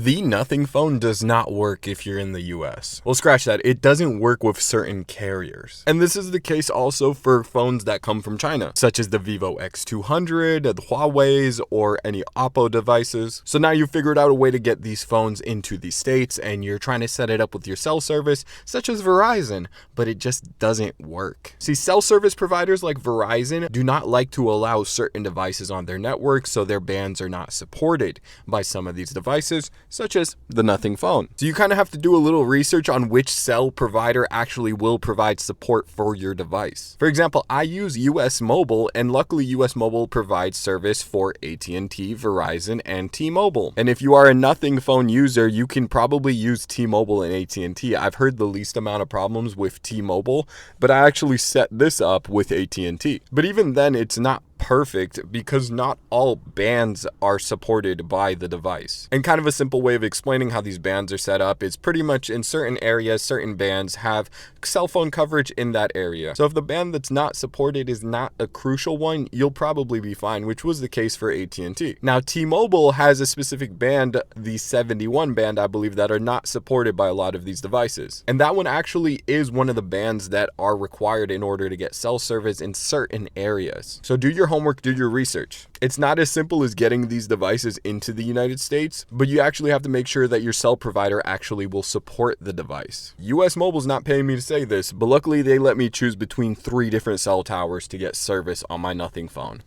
The Nothing phone does not work if you're in the US. Well, scratch that. It doesn't work with certain carriers. And this is the case also for phones that come from China, such as the Vivo X200, the Huawei's, or any Oppo devices. So now you've figured out a way to get these phones into the States and you're trying to set it up with your cell service, such as Verizon, but it just doesn't work. See, cell service providers like Verizon do not like to allow certain devices on their network, so their bands are not supported by some of these devices, such as the Nothing phone. So you kind of have to do a little research on which cell provider actually will provide support for your device. For example, I use US Mobile, and luckily US Mobile provides service for AT&T, Verizon, and T-Mobile. And if you are a Nothing phone user, you can probably use T-Mobile and AT&T. I've heard the least amount of problems with T-Mobile, but I actually set this up with AT&T. But even then, it's not perfect because not all bands are supported by the device. And kind of a simple way of explaining how these bands are set up is pretty much in certain areas, certain bands have cell phone coverage in that area. So if the band that's not supported is not a crucial one, you'll probably be fine, which was the case for AT&T. Now, T-Mobile has a specific band, the 71 band, I believe, that are not supported by a lot of these devices. And that one actually is one of the bands that are required in order to get cell service in certain areas. So do your homework, do your research. It's not as simple as getting these devices into the United States, but you actually have to make sure that your cell provider actually will support the device. US Mobile's not paying me to say this, but luckily they let me choose between 3 different cell towers to get service on my Nothing phone.